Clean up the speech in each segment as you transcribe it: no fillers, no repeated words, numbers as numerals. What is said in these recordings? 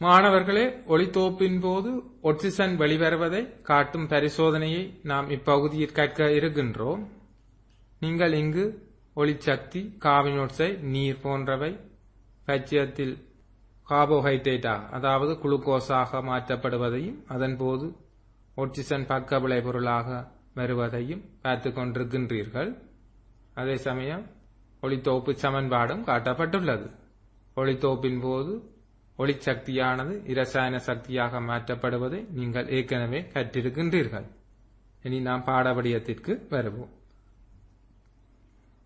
மாணவர்களே, ஒளித்தோப்பின் போது ஒட்சிசன் வெளிவருவதை காட்டும் பரிசோதனையை நாம் இப்பகுதியில் கற்க இருக்கின்றோம். நீங்கள் இங்கு ஒளிச்சக்தி, கார்பன் டை ஆக்சைடு, நீர் போன்றவை பட்சியத்தில் கார்போஹைட்ரேட்டாக அதாவது குளுக்கோஸாக மாற்றப்படுவதையும் அதன் போது ஒட்சிசன் பக்க விளைபொருளாக வருவதையும் பார்த்துக் கொண்டிருக்கின்றீர்கள். அதே சமயம் ஒளித்தோப்பு சமன்பாடும் காட்டப்பட்டுள்ளது. ஒளித்தோப்பின் போது ஒளிச்சக்தியானது இரசாயன சக்தியாக மாற்றப்படுவதை நீங்கள் ஏற்கனவே கற்றிருக்கின்றீர்கள். இனி நாம் பாடவிடயத்திற்கு வருவோம்.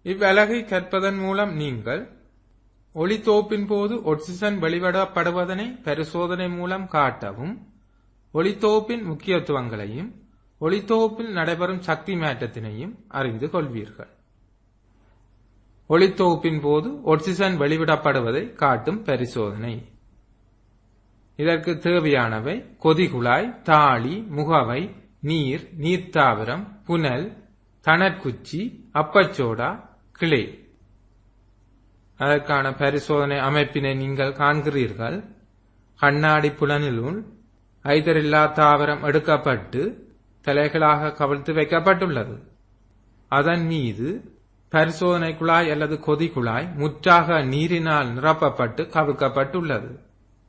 இவ்வலகை கற்பதன் மூலம் நீங்கள் ஒளித்தோப்பின் போது ஒட்சிசன் வெளிவிடப்படுவதனை பரிசோதனை மூலம் காட்டவும், ஒளித்தோப்பின் முக்கியத்துவங்களையும் ஒளித்தோப்பில் நடைபெறும் சக்தி மாற்றத்தினையும் அறிந்து கொள்வீர்கள். ஒளித்தோப்பின் போது ஒட்சிசன் வெளிவிடப்படுவதை காட்டும் பரிசோதனை. இதற்கு தேவையானவை கொதிகுழாய், தாளி, முகவை, நீர், நீர்த்தாவரம், புனல், தணற்குச்சி, அப்பச்சோடா, கிளே. அதற்கான பரிசோதனை அமைப்பினை நீங்கள் காண்கிறீர்கள். கண்ணாடி புலனிலுள் ஐதரில்லா தாவரம் எடுக்கப்பட்டு தலைகளாக கவிழ்த்து வைக்கப்பட்டுள்ளது. அதன் மீது பரிசோதனை குழாய் அல்லது கொதிக்குழாய் முற்றாக நீரினால் நிரப்பப்பட்டு கவிழ்க்கப்பட்டுள்ளது.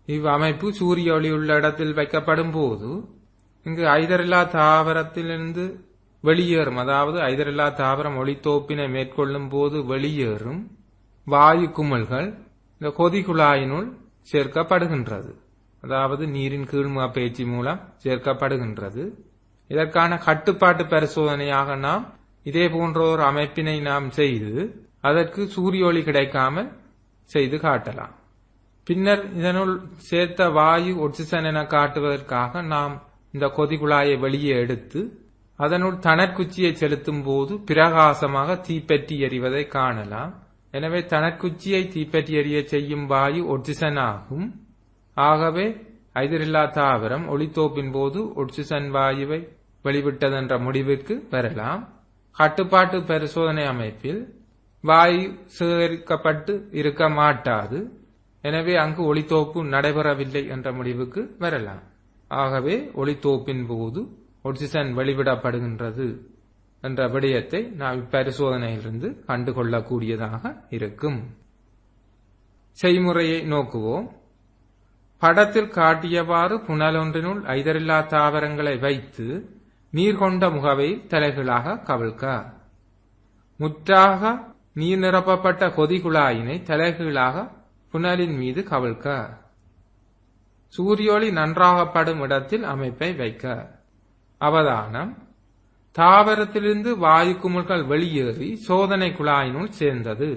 இவ்வமைப்பு சூரிய ஒளி உள்ள இடத்தில் வைக்கப்படும் போது இங்கு ஐதரில்லா தாவரத்திலிருந்து வெளியேறும், அதாவது ஐதரில்லா தாவரம் ஒளித்தோப்பினை மேற்கொள்ளும் போது வெளியேறும் வாயு குமிழ்கள் இந்த கொதிக்குழாயினுள் சேர்க்கப்படுகின்றது. அதாவது நீரின் கீழ்முக பயிற்சி மூலம் சேர்க்கப்படுகின்றது. இதற்கான கட்டுப்பாட்டு பரிசோதனையாக நாம் இதே போன்ற ஒரு அமைப்பினை நாம் செய்து அதற்கு சூரிய ஒளி கிடைக்காமல் செய்து காட்டலாம். பின்னர் இதனுள் சேர்த்த வாயு ஒட்சிசன் என காட்டுவதற்காக நாம் இந்த கொதிக்குழாயை வெளியே எடுத்து அதனுள் தணற்குச்சியை செலுத்தும் போது பிரகாசமாக தீப்பற்றி எறிவதை காணலாம். எனவே தணற்குச்சியை தீப்பற்றி எறிய செய்யும் வாயு ஒட்சிசன் ஆகும். ஆகவே ஐதரில்லா தாவரம் ஒளித்தோப்பின் போது ஒட்சிசன் வாயுவை வெளிவிட்டதென்ற முடிவிற்கு வரலாம். கட்டுப்பாட்டு பரிசோதனை அமைப்பில் வாயு சேகரிக்கப்பட்டு இருக்க மாட்டாது. எனவே அங்கு ஒளித்தோப்பு நடைபெறவில்லை என்ற முடிவுக்கு வரலாம். ஆகவே ஒளித்தோப்பின் போது ஒட்சிசன் வெளிவிடப்படுகின்றது என்ற விடயத்தை நாம் இப்பரிசோதனையிலிருந்து கண்டுகொள்ளக்கூடியதாக இருக்கும். செய்முறையை நோக்குவோம். படத்தில் காட்டியவாறு புனலொன்றினுள் ஐதரில்லா தாவரங்களை வைத்து நீர் கொண்ட முகவையில் தலைகளாக கவிழ்க்க. முற்றாக நீர் நிரப்பப்பட்ட கொதிகுழாயினை தலைகீழாக புனலின் மீது கவிழ்க்க. சூரியொளி நன்றாகப்படும் இடத்தில் அமைப்பை வைக்க. அவதானம்: தாவரத்திலிருந்து வாயு குமிழ்கள் வெளியேறி சோதனை குழாயினுள் சேர்ந்தது.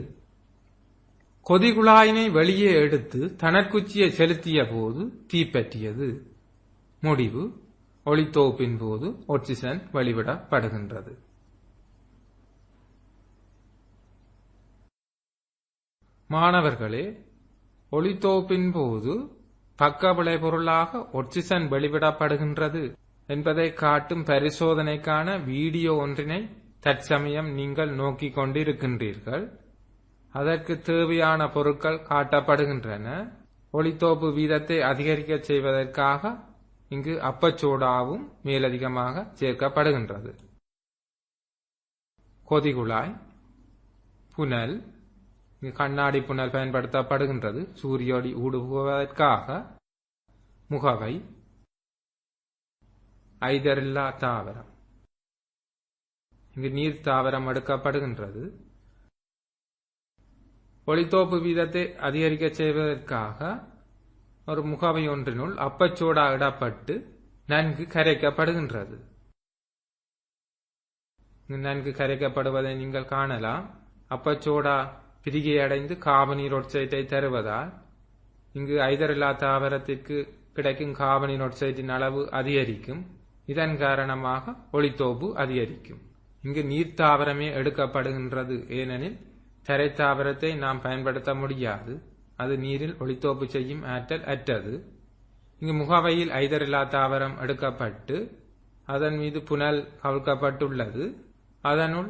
கொதிகுழாயினை வெளியே எடுத்து தணற்குச்சியை செலுத்திய போது தீப்பற்றியது. முடிவு: ஒளித்தோப்பின் போது ஒட்சிசன் வெளிவிடப்படுகின்றது. மாணவர்களே, ஒளித்தோப்பின் போது பக்க விளைபொருளாக ஒட்சிசன் வெளிவிடப்படுகின்றது என்பதை காட்டும் பரிசோதனைக்கான வீடியோ ஒன்றினை தற்சமயம் நீங்கள் நோக்கிக் கொண்டிருக்கின்றீர்கள். அதற்கு தேவையான பொருட்கள் காட்டப்படுகின்றன. ஒளித்தோப்பு வீதத்தை அதிகரிக்க செய்வதற்காக இங்கு அப்பச்சோடாவும் மேலதிகமாக சேர்க்கப்படுகின்றது. கொதிகுழாய், புனல், இங்கு கண்ணாடி புனல் பயன்படுத்தப்படுகின்றது சூரிய ஒளி ஊடுருவுவதற்காக. முகவை, ஐதரில்லா தாவரம், இங்கு நீர் தாவரம் எடுக்கப்படுகின்றது. ஒளித்தோப்பு வீதத்தை அதிகரிக்க செய்வதற்காக ஒரு முகவை ஒன்றினுள் அப்பச்சோடா இடப்பட்டு நன்கு கரைக்கப்படுகின்றது. நன்கு கரைக்கப்படுவதை நீங்கள் காணலாம். அப்பச்சோடா பிரிகை அடைந்து கார்பனீர் ஆக்சைடை தருவதால் இங்கு ஐதரில்லா தாவரத்திற்கு கிடைக்கும் கார்பனீர் ஆக்சைடின் அளவு அதிகரிக்கும். இதன் காரணமாக ஒளித்தோப்பு அதிகரிக்கும். இங்கு நீர்த்தாவரமே எடுக்கப்படுகின்றது. ஏனெனில் தரைத்தாவரத்தை நாம் பயன்படுத்த முடியாது. அது நீரில் ஒளித்தோப்பு செய்யும் ஆற்றல் அற்றது. இங்கு முகவையில் ஐதரில்லா தாவரம் எடுக்கப்பட்டு அதன் மீது புனல் கவிழ்க்கப்பட்டுள்ளது. அதனுள்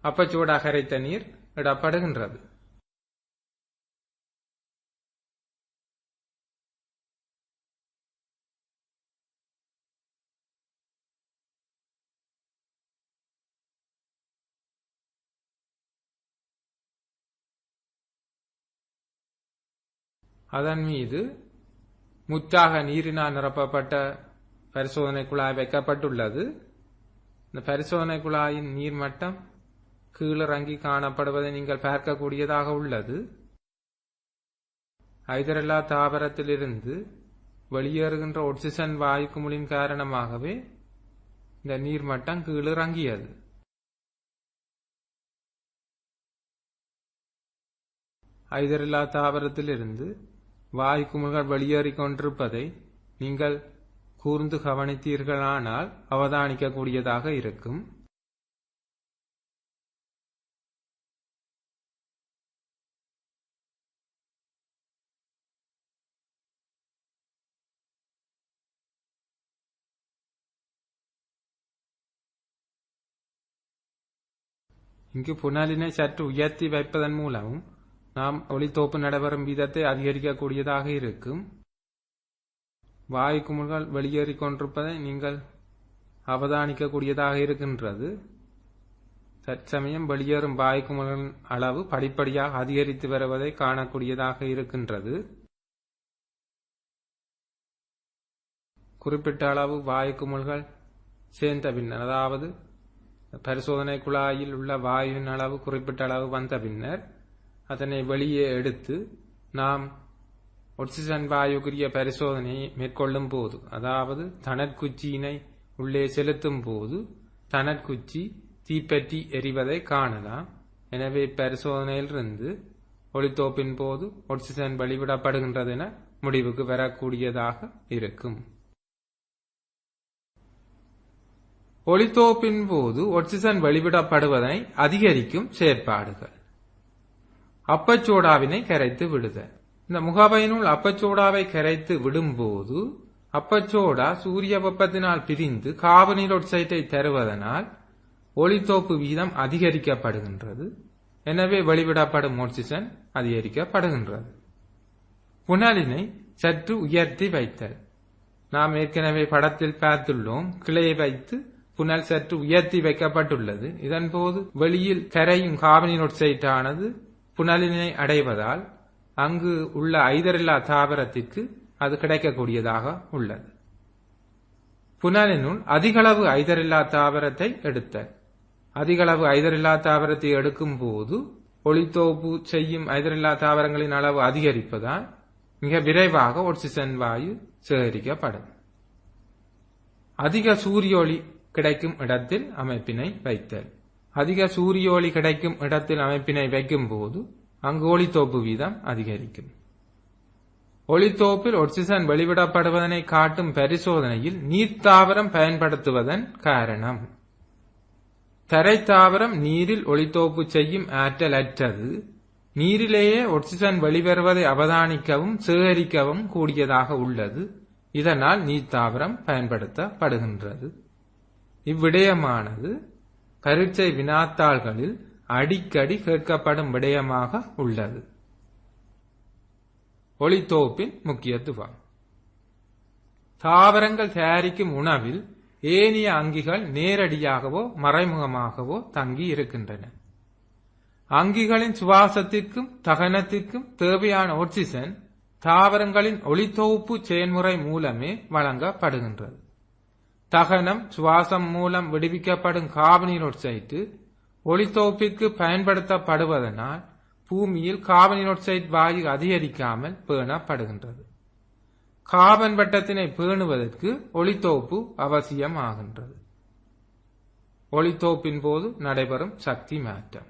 அப்பச்சோடா கரைத்த நீர் இடப்படுகின்றது. அதன் மீது முற்றாக நீரினால் நிரப்பப்பட்ட பரிசோதனை குழாய் வைக்கப்பட்டுள்ளது. இந்த பரிசோதனை குழாயின் நீர்மட்டம் கீழிறங்கி காணப்படுவதை நீங்கள் பார்க்கக்கூடியதாக உள்ளது. ஐதரல்லா தாவரத்திலிருந்து வெளியேறுகின்ற ஆக்சிஜன் வாயு குமிழின் காரணமாகவே இந்த நீர்மட்டம் கீழிறங்கியது. ஐதரல்லா தாவரத்திலிருந்து வாயு குமிழ்கள் வெளியேறிக் கொண்டிருப்பதை நீங்கள் கூர்ந்து கவனித்தீர்களானால் அவதானிக்கக்கூடியதாக இருக்கும். இங்கு புனலினை சற்று உயர்த்தி வைப்பதன் மூலமும் நாம் ஒளித்தோப்பு நடைபெறும் வீதத்தை அதிகரிக்கக்கூடியதாக இருக்கும். வாயு குமிழ்கள் வெளியேறிக் கொண்டிருப்பதை நீங்கள் அவதானிக்கக்கூடியதாக இருக்கின்றது. தற்சமயம் வெளியேறும் வாயு குமிழ்களின் அளவு படிப்படியாக அதிகரித்து வருவதை காணக்கூடியதாக இருக்கின்றது. குறிப்பிட்ட அளவு வாயு குமிழ்கள் சேர்ந்த பின்னர், அதாவது பரிசோதனை குழாயில் உள்ள வாயுவின் அளவு குறிப்பிட்ட அளவு வந்த பின்னர் அதனை வெளியே எடுத்து நாம் ஆக்சிஜன் வாயுக்குரிய பரிசோதனையை மேற்கொள்ளும் போது, அதாவது தனற்குச்சியினை உள்ளே செலுத்தும் போது தனற்குச்சி தீப்பற்றி எரிவதை காணலாம். எனவே பரிசோதனையிலிருந்து ஒளித்தோப்பின் போது ஆக்சிஜன் வெளிவிடப்படுகின்றது என முடிவுக்கு வரக்கூடியதாக இருக்கும். ஒளித்தோப்பின் போது ஆக்சிஜன் வெளிவிடப்படுவதனை அதிகரிக்கும் செயற்பாடுகள். அப்பச்சோடாவினை கரைத்து விடுதல். இந்த முகவையினுள் அப்பச்சோடாவை கரைத்து விடும்போது அப்பச்சோடா சூரிய வெப்பத்தினால் பிரிந்து கார்பனீர் ஆக்சைடை தருவதனால் ஒளித்தோப்பு வீதம் அதிகரிக்கப்படுகின்றது. எனவே வெளிவிடப்படும் ஆக்சிஜன் அதிகரிக்கப்படுகின்றது. புனலினை சற்று உயர்த்தி வைத்தல். நாம் ஏற்கனவே படத்தில் பார்த்துள்ளோம். கிளையை வைத்து புனல் சற்று உயர்த்தி வைக்கப்பட்டுள்ளது. இதன்போது வெளியில் கரையும் கார்பனீர் ஆக்சைடானது புனலினை அடைவதால் அங்கு உள்ள ஐதரில்லா தாவரத்திற்கு அது கிடைக்கக்கூடியதாக உள்ளது. புனலினுள் அதிகளவு ஐதரில்லா தாவரத்தை எடுத்தல். அதிகளவு ஐதரில்லா தாவரத்தை எடுக்கும் போது ஒளித்தோப்பு செய்யும் ஐதரில்லா தாவரங்களின் அளவு அதிகரிப்பதால் மிக விரைவாக ஆக்சிஜன் வாயு சேகரிக்கப்படும். அதிக சூரிய ஒளி கிடைக்கும் இடத்தில் அமைப்பினை வைத்தல். அதிக சூரிய ஒளி கிடைக்கும் இடத்தில் அமைப்பினை வைக்கும் போது அங்கு ஒளித்தோப்பு வீதம் அதிகரிக்கும். ஒளித்தோப்பில் ஆக்சிஜன் வெளிவிடப்படுவதனை காட்டும் பரிசோதனையில் நீர்த்தாவரம் பயன்படுத்துவதன் காரணம். தரைத்தாவரம் நீரில் ஒளித்தோப்பு செய்யும் ஆற்றல் அற்றது. நீரிலேயே ஆக்சிஜன் வெளிவருவதை அவதானிக்கவும் சேகரிக்கவும் கூடியதாக உள்ளது. இதனால் நீர்த்தாவரம் பயன்படுத்தப்படுகின்றது. இவ்விடயமானது பரீட்சை வினாத்தாள்களில் அடிக்கடி கேட்கப்படும் விடயமாக உள்ளது. ஒளித்தோப்பின் முக்கியத்துவம். தாவரங்கள் தயாரிக்கும் உணவில் ஏனைய அங்கிகள் நேரடியாகவோ மறைமுகமாகவோ தங்கி இருக்கின்றன. அங்கிகளின் சுவாசத்திற்கும் தகனத்திற்கும் தேவையான ஆக்சிஜன் தாவரங்களின் ஒளித்தொகுப்பு செயல்முறை மூலமே வழங்கப்படுகின்றது. தகனம் சுவாசம் மூலம் விடுவிக்கப்படும் கார்பனீர் ஆக்சைடு ஒளித்தொகுப்பிற்கு பயன்படுத்தப்படுவதனால் பூமியில் கார்பனீர் ஆக்சைடு வாயு அதிகரிக்காமல் பேணப்படுகின்றது. கார்பன் வட்டத்தினை பேணுவதற்கு ஒளித்தொகுப்பு அவசியமாகின்றது. ஒளித்தொகுப்பின் போது நடைபெறும் சக்தி மாற்றம்.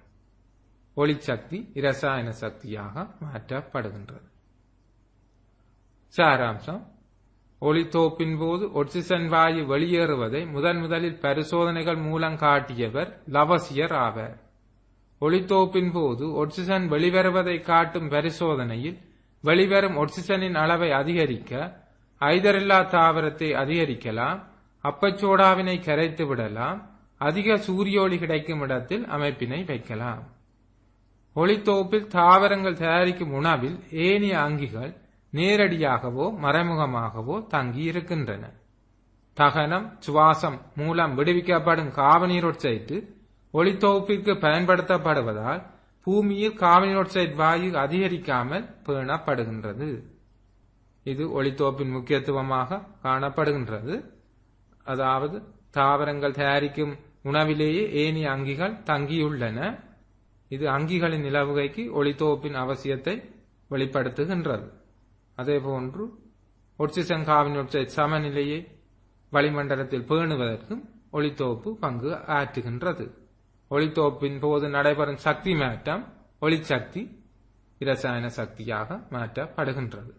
ஒளிச்சக்தி இரசாயன சக்தியாக மாற்றப்படுகின்றது. சாராம்சம். ஒளித்தோப்பின் போது ஆக்சிஜன் வாயு வெளியேறுவதை முதலில் பரிசோதனைகள் மூலம் காட்டியவர் லவசியர் ஆவார். ஒளித்தோப்பின் போது ஆக்சிஜன் வெளிவருவதை காட்டும் பரிசோதனையில் வெளிவரும் ஆக்சிஜனின் அளவை அதிகரிக்க ஐதரில்லா தாவரத்தை அதிகரிக்கலாம், அப்பச்சோடாவினை கரைத்து விடலாம், அதிக சூரிய ஒளி கிடைக்கும் இடத்தில் அமைப்பினை வைக்கலாம். ஒளித்தோப்பில் தாவரங்கள் தயாரிக்கும் உணவில் ஏனைய அங்கிகள் நேரடியாகவோ மறைமுகமாகவோ தங்கி இருக்கின்றன. தகனம் சுவாசம் மூலம் விடுவிக்கப்படும் கார்பனீர் ஆக்சைடு ஒளித்தொகுப்பிற்கு பயன்படுத்தப்படுவதால் பூமியில் கார்பன் ஆக்சைடு வாயு அதிகரிக்காமல் பேணப்படுகின்றது. இது ஒளித்தோப்பின் முக்கியத்துவமாக காணப்படுகின்றது. அதாவது தாவரங்கள் தயாரிக்கும் உணவிலேயே ஏனைய அங்கிகள் தங்கியுள்ளன. இது அங்கிகளின் நிலவுகைக்கு ஒளித்தோப்பின் அவசியத்தை வெளிப்படுத்துகின்றது. அதேபோன்று ஆக்சிஜன் கார்பன் ஆக்சைடு சமநிலையை வளிமண்டலத்தில் பேணுவதற்கும் ஒளித்தோப்பு பங்கு ஆற்றுகின்றது. ஒளித்தோப்பின் போது நடைபெறும் சக்தி மாற்றம் ஒளிச்சக்தி இரசாயன சக்தியாக மாற்றப்படுகின்றது.